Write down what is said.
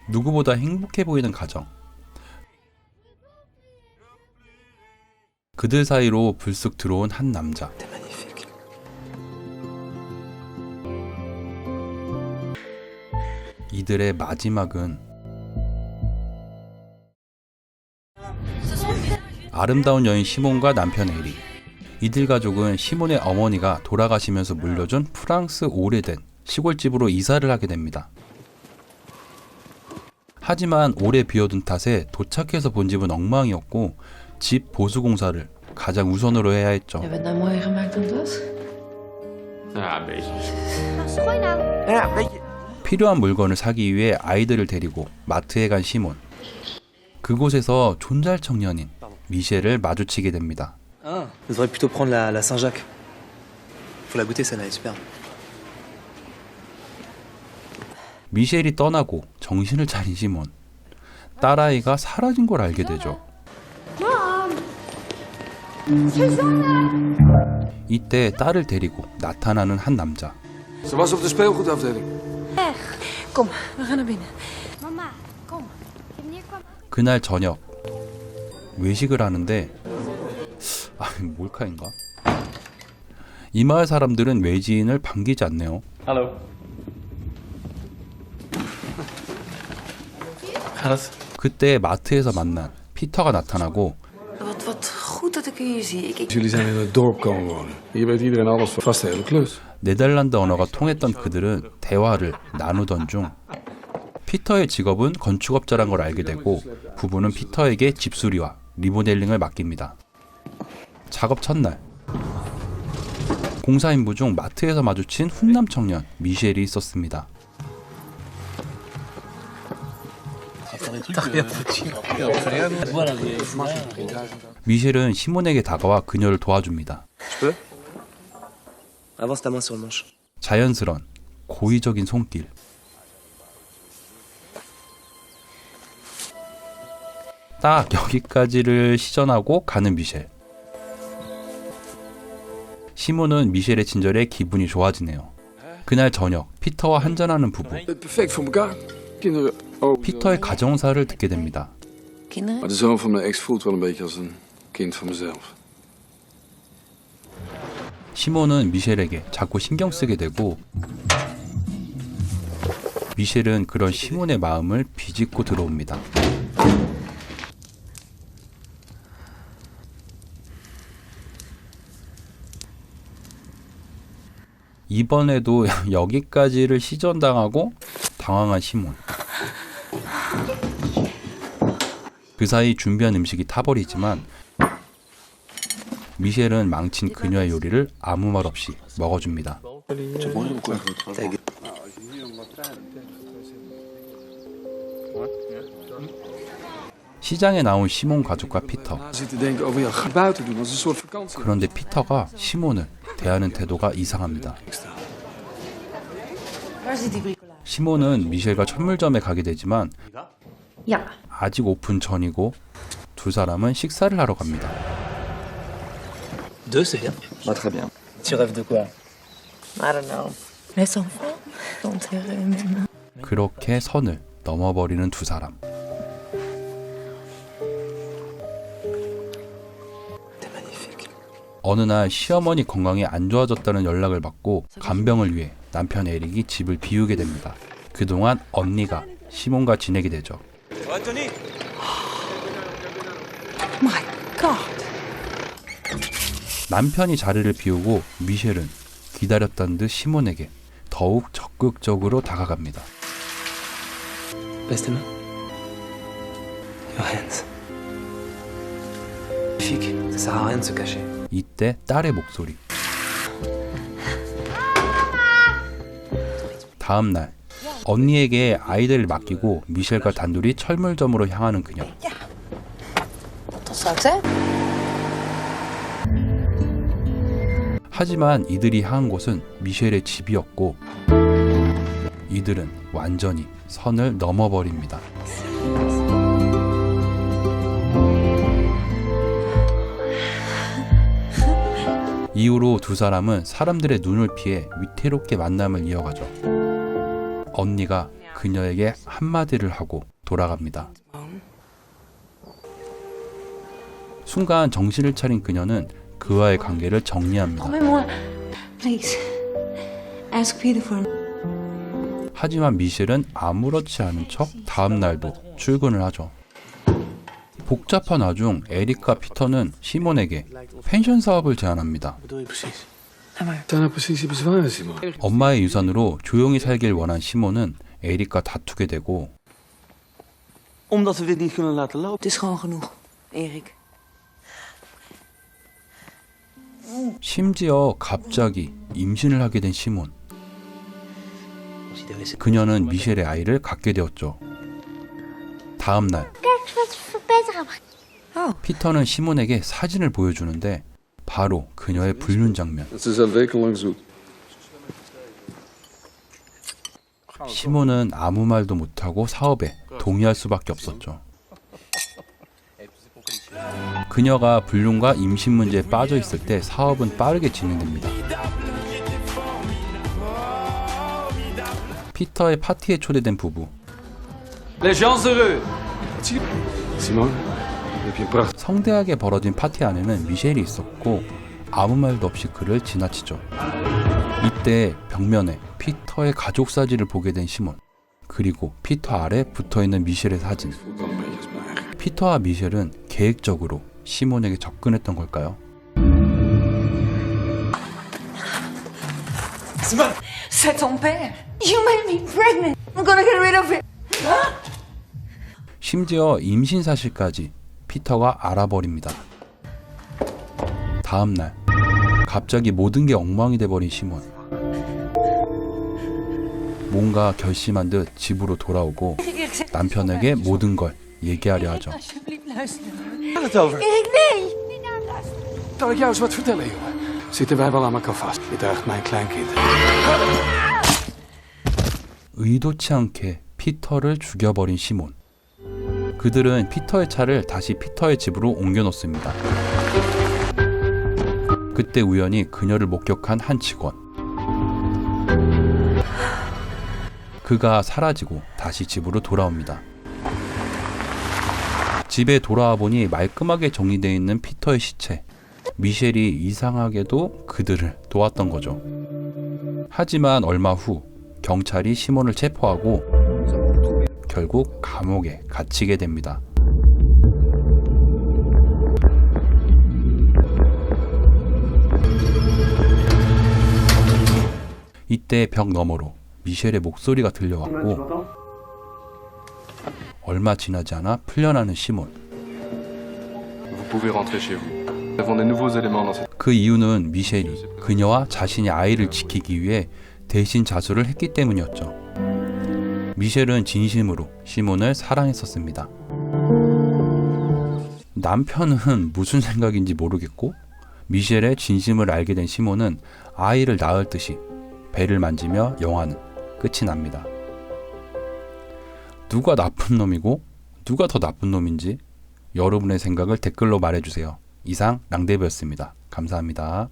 누구보다 행복해 보이는 가정. 그들 사이로 불쑥 들어온 한 남자. 이들의 마지막은 아름다운 여인 시몬과 남편 에리. 이들 가족은 시몬의 어머니가 돌아가시면서 물려준 프랑스 오래된 시골집으로 이사를 하게 됩니다. 하지만 오래 비워둔 탓에 도착해서 본 집은 엉망이었고 집 보수 공사를 가장 우선으로 해야 했죠. Hebben we het nou mooier gemaakt dan het was? Ja, een beetje. Gooi nou. Ja, weet je. 필요한 물건을 사기 위해 아이들을 데리고 마트에 간 시몬. 그곳에서 존잘 청년인 미셸을 마주치게 됩니다. Ah, je devrais plutôt prendre la Saint-Jacques. Faut la goûter, celle-là, elle est super. 미셸이 떠나고 정신을 차린 시몬. 딸아이가 사라진 걸 알게 되죠. 이때 딸을 데리고 나타나는 한 남자. Ze was op de speelgoedafdeling. Kom, we gaan naar binnen. Mama, kom. Meneer kwam. 그날 저녁 외식을 하는데 몰카인가? 이 마을 사람들은 외지인을 반기지 않네요. Hallo. Gaat het? 그때 마트에서 만난 피터가 나타나고 Wat goed dat ik u hier zie. Jullie zijn in het dorp komen wonen. Hier weet iedereen alles van. Vast de hele klus. 네덜란드 언어가 통했던 그들은 대화를 나누던 중 피터의 직업은 건축업자란 걸 알게 되고 부부는 피터에게 집수리와 리모델링을 맡깁니다. 작업 첫날 공사인부 중 마트에서 마주친 훈남 청년 미셸이 있었습니다. 미셸은 시몬에게 다가와 그녀를 도와줍니다. Avance ta main sur le manche. 자연스런 고의적인 손길. 딱 여기까지를 시전하고 가는 미셸. 시몬은 미셸의 친절에 기분이 좋아지네요. 그날 저녁 피터와 한잔하는 부부. Perfect voor elkaar. Kinderen ook. 피터의 가정사를 듣게 됩니다. Kinderen? Maar de zoon van mijn ex voelt wel een beetje als een kind van mezelf. 시몬은 미셸에게 자꾸 신경 쓰게 되고 미셸은 그런 시몬의 마음을 비집고 들어옵니다. 이번에도 여기까지를 시전당하고 당황한 시몬. 그 사이 준비한 음식이 타버리지만 미셸은 망친 그녀의 요리를 아무 말 없이 먹어줍니다. 시장에 나온 시몬 가족과 피터. Zit te denken over ja, ga buiten doen als een soort vakantie. 그런데 피터가 시몬을 대하는 태도가 이상합니다. Waar zit die bricolage? 시몬은 미셸과 천물점에 가게 되지만 Ja. 아직 오픈 전이고 두 사람은 식사를 하러 갑니다. Deux, c'est bien. Bah, très bien. Tu rêves de quoi? I don't know. Les enfants sont terribles. 그렇게 선을 넘어버리는 두 사람. T'es magnifique. 어느 날 시어머니 건강이 안 좋아졌다는 연락을 받고 간병을 위해 남편 에릭이 집을 비우게 됩니다. 그동안 언니가 시몬과 지내게 되죠. My God. 남편이 자리를 비우고 미셸은 기다렸다는 듯 시몬에게 더욱 적극적으로 다가갑니다. Baisse tes mains. Your hands. Magnifique. Ça sert à rien de se cacher. 이때 딸의 목소리. 다음 날 언니에게 아이들을 맡기고 미셸과 단둘이 철물점으로 향하는 그녀. Tot straks, hè? 하지만 이들이 향한 곳은 미셸의 집이었고 이들은 완전히 선을 넘어버립니다. 이후로 두 사람은 사람들의 눈을 피해 위태롭게 만남을 이어가죠. 언니가 그녀에게 한마디를 하고 돌아갑니다. 순간 정신을 차린 그녀는 그와의 관계를 정리합니다. Promets-moi, please. Ask Peter for. 하지만 미셸은 아무렇지 않은 척 다음 날도 출근을 하죠. 복잡한 와중 에릭과 피터는 시몬에게 펜션 사업을 제안합니다. Wat bedoel je precies? Zijn er precies die bezwaren, Simon? 엄마의 유산으로 조용히 살길 원한 시몬은 에릭과 다투게 되고 Omdat we dit niet kunnen laten lopen. Het is gewoon genoeg, Erik. 심지어 갑자기 임신을 하게 된 시몬. Considérez cette 그녀는 미셸의 아이를 갖게 되었죠. 다음 날 Kijk, wat verbeteren. 피터는 시몬에게 사진을 보여주는데 바로 그녀의 불륜 장면. Ze is al wekenlang zoek. 시몬은 아무 말도 못하고 사업에 동의할 수밖에 없었죠. 그녀가 불륜과 임신 문제에 빠져 있을 때 사업은 빠르게 진행됩니다. 피터의 파티에 초대된 부부. Simon, heb je een pracht. 성대하게 벌어진 파티 안에는 미셸이 있었고 아무 말도 없이 그를 지나치죠. 이때 벽면에 피터의 가족 사진을 보게 된 시몬. 그리고 피터 아래 붙어있는 미셸의 사진. Voelt al een beetje als mijn eigen. 피터와 미셸은 계획적으로 시몬에게 접근했던 걸까요? C'est ton père. You made me pregnant. I'm gonna get rid of it. 심지어 임신 사실까지 피터가 알아버립니다. 다음 날 갑자기 모든 게 엉망이 돼버린 시몬. 뭔가 결심한 듯 집으로 돌아오고 남편에게 모든 걸 얘기하려 하죠. Alsjeblieft, luister. Gaat het over? Erik, nee! Niet nou luisteren. Zal ik jou eens wat vertellen, jongen? Zitten wij wel aan elkaar vast? Je draagt mijn kleinkind. 의도치 않게 피터를 죽여버린 시몬. 그들은 피터의 차를 다시 피터의 집으로 옮겨놓습니다. 그때 우연히 그녀를 목격한 한 직원. 그가 사라지고 다시 집으로 돌아옵니다. 집에 돌아와 보니 말끔하게 정리되어 있는 피터의 시체. 미셸이 이상하게도 그들을 도왔던 거죠. 하지만 얼마 후 경찰이 시몬을 체포하고 결국 감옥에 갇히게 됩니다. 이때 벽 너머로 미셸의 목소리가 들려왔고 얼마 지나지 않아 풀려나는 시몬. Vous pouvez rentrer chez vous. Nous avons des nouveaux éléments dans cette... 그 이유는 미셸이 그녀와 자신의 아이를 지키기 위해 대신 자수를 했기 때문이었죠. 미셸은 진심으로 시몬을 사랑했었습니다. 남편은 무슨 생각인지 모르겠고 미셸의 진심을 알게 된 시몬은 아이를 낳을 듯이 배를 만지며 영화는 끝이 납니다. 누가 나쁜 놈이고 누가 더 나쁜 놈인지 여러분의 생각을 댓글로 말해주세요. 이상 랑데브였습니다. 감사합니다.